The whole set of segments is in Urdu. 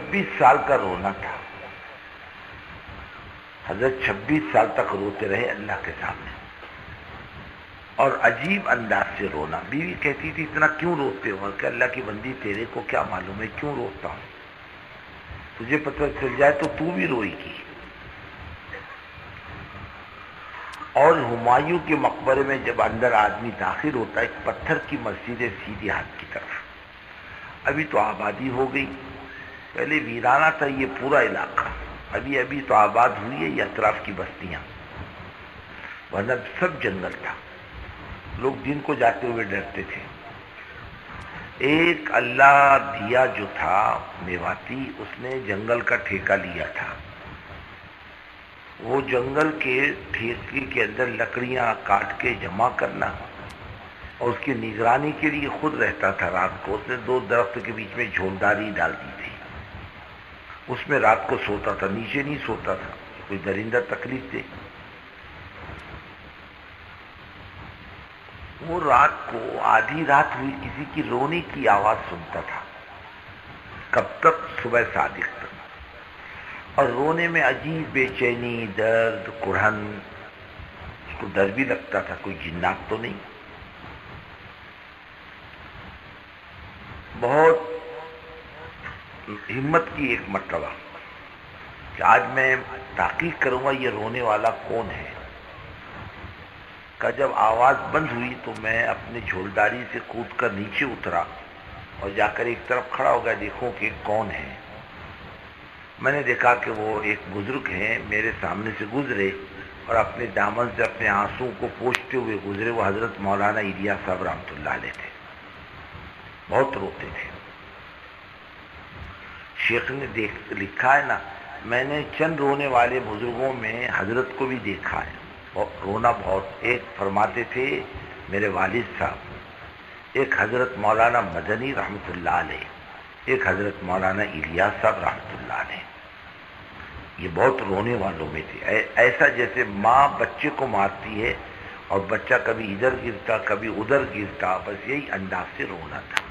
26 سال کا رونا تھا. حضرت 26 سال تک روتے رہے اللہ کے سامنے، اور عجیب انداز سے رونا. بیوی کہتی تھی اتنا کیوں روتے ہو؟ کہ اللہ کی بندی تیرے کو کیا معلوم ہے کیوں روتا ہوں، تجھے پتہ چل جائے تو بھی روئی گی. اور ہمایوں کے مقبرے میں جب اندر آدمی داخل ہوتا ہے، ایک پتھر کی مسجد ہے سیدھے ہاتھ کی طرف. ابھی تو آبادی ہو گئی، پہلے ویرانہ تھا یہ پورا علاقہ، ابھی تو آباد ہوئی ہے یہ اطراف کی بستیاں، ورنہ سب جنگل تھا. لوگ دن کو جاتے ہوئے ڈرتے تھے. ایک اللہ دیا جو تھا میواتی، اس نے جنگل کا ٹھیکہ لیا تھا. وہ جنگل کے ٹھیکے کے اندر لکڑیاں کاٹ کے جمع کرنا، اور اس کی نگرانی کے لیے خود رہتا تھا. رات کو اس نے 2 درخت کے بیچ میں جھولداری ڈال دی تھی، اس میں رات کو سوتا تھا، نیچے نہیں سوتا تھا، کوئی درندہ تکلیف دے. وہ رات کو آدھی رات ہوئی کسی کی رونے کی آواز سنتا تھا، کب تک؟ صبح صادق تک. اور رونے میں عجیب بے چینی، درد، کڑھن. اس کو ڈر بھی لگتا تھا کوئی جنات تو نہیں. بہت ہمت کی ایک مرتبہ کہ آج میں تحقیق کروں گا یہ رونے والا کون ہے. کہ جب آواز بند ہوئی تو میں اپنے جھولداری سے کود کر نیچے اترا اور جا کر ایک طرف کھڑا ہو گیا دیکھوں کہ کون ہے. میں نے دیکھا کہ وہ ایک بزرگ ہیں، میرے سامنے سے گزرے اور اپنے دامن سے اپنے آنسوں کو پوچھتے ہوئے گزرے. وہ حضرت مولانا الیاس صاحب رحمۃ اللہ علیہ تھے. بہت روتے تھے. شیخ نے لکھا ہے نا، میں نے چند رونے والے بزرگوں میں حضرت کو بھی دیکھا ہے. رونا بہت. ایک فرماتے تھے میرے والد صاحب، ایک حضرت مولانا مدنی رحمۃ اللہ علیہ، ایک حضرت مولانا الیاس صاحب رحمۃ اللہ علیہ. یہ بہت رونے والوں میں تھے. ایسا جیسے ماں بچے کو مارتی ہے اور بچہ کبھی ادھر گرتا کبھی ادھر گرتا، بس یہی انداز سے رونا تھا.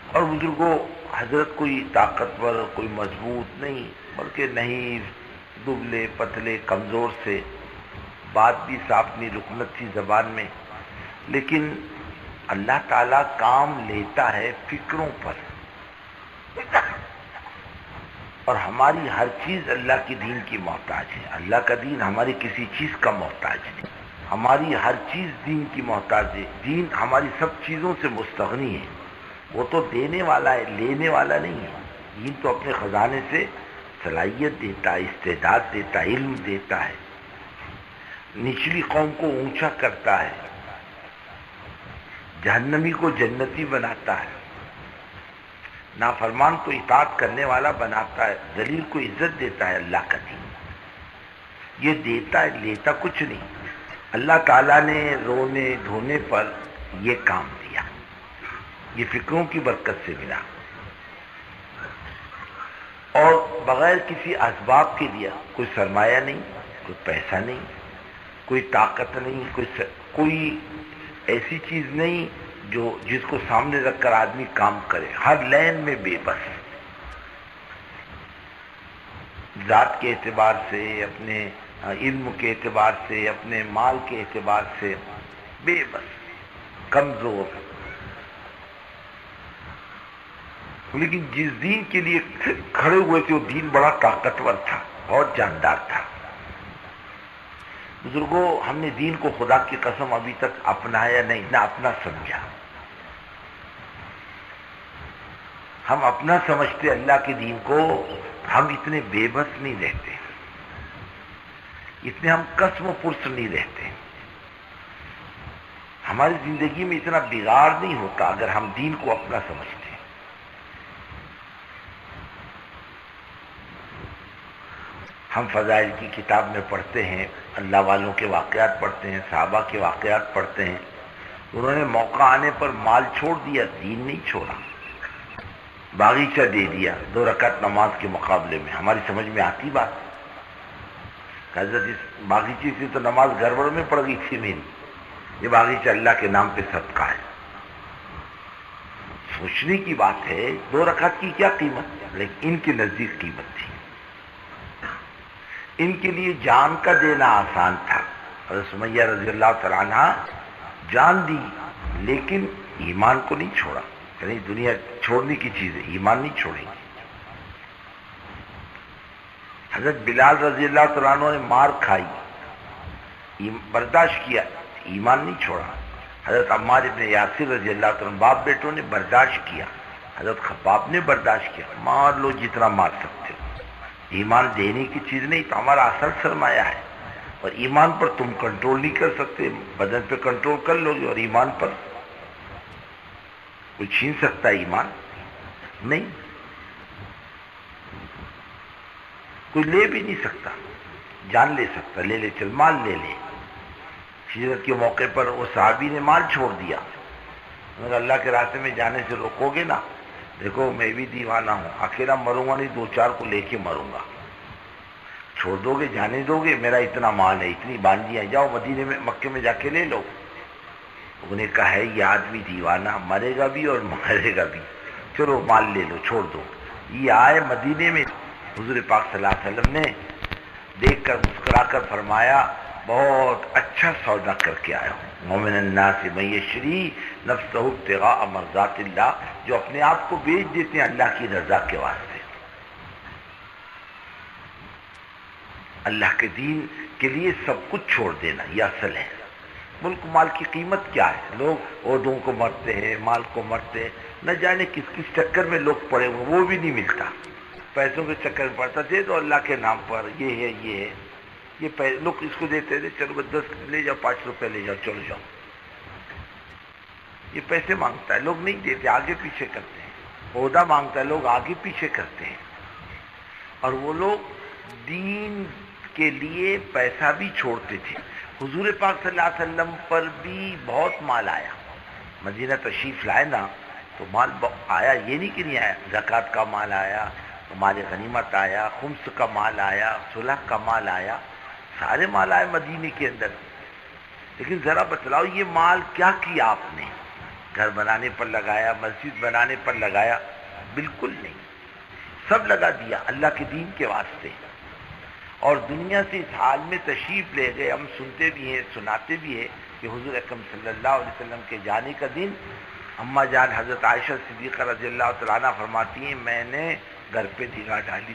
اور بزرگوں، حضرت کوئی طاقتور کوئی مضبوط نہیں، بلکہ نہیں، دبلے پتلے کمزور سے، بات بھی صاف نہیں، لکنت تھی زبان میں. لیکن اللہ تعالیٰ کام لیتا ہے فکروں پر، اور ہماری ہر چیز اللہ کے دین کی محتاج ہے. اللہ کا دین ہماری کسی چیز کا محتاج نہیں، ہماری ہر چیز دین کی محتاج ہے. دین ہماری سب چیزوں سے مستغنی ہے. وہ تو دینے والا ہے، لینے والا نہیں ہے. دین تو اپنے خزانے سے صلاحیت دیتا ہے، استعداد دیتا ہے، علم دیتا ہے، نچلی قوم کو اونچا کرتا ہے، جہنمی کو جنتی بناتا ہے، نافرمان کو اطاعت کرنے والا بناتا ہے، ذلیل کو عزت دیتا ہے. اللہ کا دین یہ دیتا ہے، لیتا کچھ نہیں. اللہ تعالیٰ نے رونے دھونے پر یہ کام دیا، یہ فکروں کی برکت سے ملا، اور بغیر کسی اسباب کے دیا. کوئی سرمایہ نہیں، کوئی پیسہ نہیں، کوئی طاقت نہیں، کوئی ایسی چیز نہیں جس کو سامنے رکھ کر آدمی کام کرے. ہر لین میں بے بس، ذات کے اعتبار سے، اپنے علم کے اعتبار سے، اپنے مال کے اعتبار سے بے بس، کمزور. لیکن جس دین کے لیے کھڑے ہوئے تھے وہ دین بڑا طاقتور تھا، بہت جاندار تھا. بزرگوں، ہم نے دین کو خدا کی قسم ابھی تک اپنایا نہیں، نہ اپنا سمجھا. ہم اپنا سمجھتے اللہ کے دین کو. ہم اتنے بے بس نہیں رہتے، اتنے ہم قسم و پرس نہیں رہتے. ہماری زندگی میں اتنا بگاڑ نہیں ہوتا اگر ہم دین کو اپنا سمجھتے. ہم فضائل کی کتاب میں پڑھتے ہیں، اللہ والوں کے واقعات پڑھتے ہیں، صحابہ کے واقعات پڑھتے ہیں. انہوں نے موقع آنے پر مال چھوڑ دیا، دین نہیں چھوڑا. باغیچہ دے دیا 2 رکعت نماز کے مقابلے میں. ہماری سمجھ میں آتی بات؟ حضرت اس باغیچے سے تو نماز گڑبڑ میں پڑ گئی تھی میری. یہ باغیچہ اللہ کے نام پہ صدقہ ہے۔ سوچنے کی بات ہے 2 رکعت کی کیا قیمت، لیکن ان کے نزدیک قیمت تھی۔ ان کے لیے جان کا دینا آسان تھا۔ حضرت سمیہ رضی اللہ تعالیٰ عنہ جان دی لیکن ایمان کو نہیں چھوڑا، یعنی دنیا چھوڑنے کی چیز ہے، ایمان نہیں چھوڑیں گے۔ حضرت بلال رضی اللہ تعالیٰ عنہ نے مار کھائی، برداشت کیا، ایمان نہیں چھوڑا۔ حضرت عمار ابن یاسر رضی اللہ تعالیٰ عنہ باپ بیٹوں نے برداشت کیا، حضرت خباب نے برداشت کیا، مار لو جتنا مار سکتے ہو، ایمان دینے کی چیز نہیں تو ہمارا اصل سرمایہ ہے، اور ایمان پر تم کنٹرول نہیں کر سکتے، بدن پہ کنٹرول کر لو گے، اور ایمان پر کوئی چھین سکتا ہے ایمان؟ نہیں، کوئی لے بھی نہیں سکتا، جان لے سکتا، لے لے چل مال لے لے۔ ہجرت کے موقع پر وہ صحابی نے مال چھوڑ دیا، اگر اللہ کے راستے میں جانے سے روکو گے نا، دیکھو میں بھی دیوانہ ہوں، اکیلا مروں گا نہیں، 2-4 کو لے کے مروں گا، چھوڑ دو گے، جانے دو گے، میرا اتنا مال ہے، اتنی باندیاں، جاؤ مدینے میں مکے میں جا کے لے لو۔ انہیں کہا ہے یہ آدمی دیوانہ، مرے گا بھی اور مرے گا بھی، چلو مال لے لو، چھوڑ دو۔ یہ آئے مدینے میں، حضور پاک صلی اللہ علیہ وسلم نے دیکھ کر مسکرا کر فرمایا بہت اچھا سودا کر کے آیا ہوں، ومن الناس من یشری نفسہ ابتغاء مرضات اللہ، جو اپنے آپ کو بیچ دیتے ہیں اللہ کی رضا کے واسطے، اللہ کے دین کے لیے سب کچھ چھوڑ دینا، یہ اصل ہے۔ ملک مال کی قیمت کیا ہے؟ لوگ عہدوں کو مرتے ہیں، مال کو مرتے ہیں، نہ جانے کس کس چکر میں لوگ پڑے ہوئے، وہ بھی نہیں ملتا، پیسوں کے چکر میں پڑتا، دے دو اللہ کے نام پر، یہ ہے یہ ہے، یہ لوگ اس کو دیتے تھے، چلو بس 10 لے جاؤ، 5 روپے لے جاؤ، چلو جاؤ، یہ پیسے مانگتا ہے، لوگ نہیں دیتے، آگے پیچھے کرتے ہیں، عہدہ مانگتا ہے، لوگ آگے پیچھے کرتے ہیں، اور وہ لوگ دین کے لیے پیسہ بھی چھوڑتے تھے۔ حضور پاک صلی اللہ علیہ وسلم پر بھی بہت مال آیا، مدینہ تشریف لائے نا تو مال آیا، یہ نہیں کہ نہیں آیا، زکوٰۃ کا مال آیا، مال غنیمت آیا، خمس کا مال آیا، صلح کا مال آیا، سارے مال آئے مدینے کے اندر۔ لیکن ذرا بتلاؤ یہ مال کیا کیا آپ نے؟ گھر بنانے پر لگایا، مسجد بنانے پر لگایا؟ بالکل نہیں، سب لگا دیا اللہ کے دین کے واسطے، اور دنیا سے اس حال میں تشریف لے گئے۔ ہم سنتے بھی ہیں، سناتے بھی ہیں کہ حضور اکرم صلی اللہ علیہ وسلم کے جانے کا دن اماں جان حضرت عائشہ صدیقہ رضی اللہ تعالیٰ عنہ فرماتی ہیں میں نے گھر پہ نگاہ ڈالی،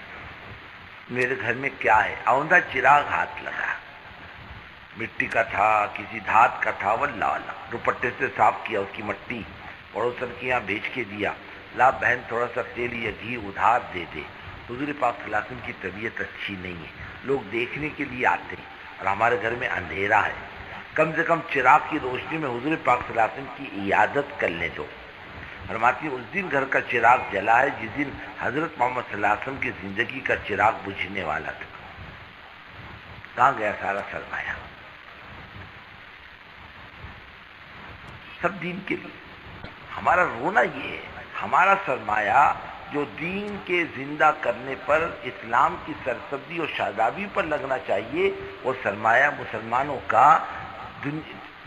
میرے گھر میں کیا ہے؟ اوندا چراغ ہاتھ لگا، مٹی کا تھا، کسی دھات کا تھا، واللہ اللہ، دوپٹے سے صاف کیا، اس کی مٹی پڑوسن کے یہاں بھیج کے دیا، لا بہن تھوڑا سا تیل یا گھی ادھار دے دے۔ حضور پاک صلی اللہ علیہ وسلم کی طبیعت اچھی نہیں ہے، لوگ دیکھنے کے لیے آتے ہیں، اور ہمارے گھر میں اندھیرا ہے، کم سے کم چراغ کی روشنی میں حضور پاک صلی اللہ علیہ وسلم کی عیادت کر لیں دو۔ فرماتی اس دن گھر کا چراغ جلا ہے جس دن حضرت محمد صلی اللہ علیہ وسلم کی زندگی کا چراغ بجھنے والا تھا۔ کہاں گیا سارا سرمایہ؟ سب دین کے لیے۔ ہمارا رونا یہ ہے، ہمارا سرمایہ جو دین کے زندہ کرنے پر، اسلام کی سرسبزی اور شادابی پر لگنا چاہیے، وہ سرمایہ مسلمانوں کا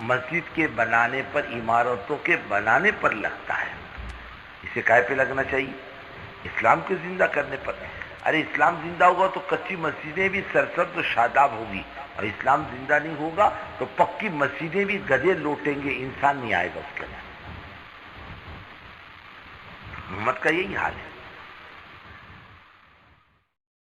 مسجد کے بنانے پر، عمارتوں کے بنانے پر لگتا ہے۔ اسے کائے پہ لگنا چاہیے؟ اسلام کے زندہ کرنے پر۔ ارے اسلام زندہ ہوگا تو کچی مسجدیں بھی سرسبز و شاداب ہوگی، اور اسلام زندہ نہیں ہوگا تو پکی مسجدیں بھی گدھے لوٹیں گے، انسان نہیں آئے گا اس کے اندر۔ امت کا یہی حال ہے۔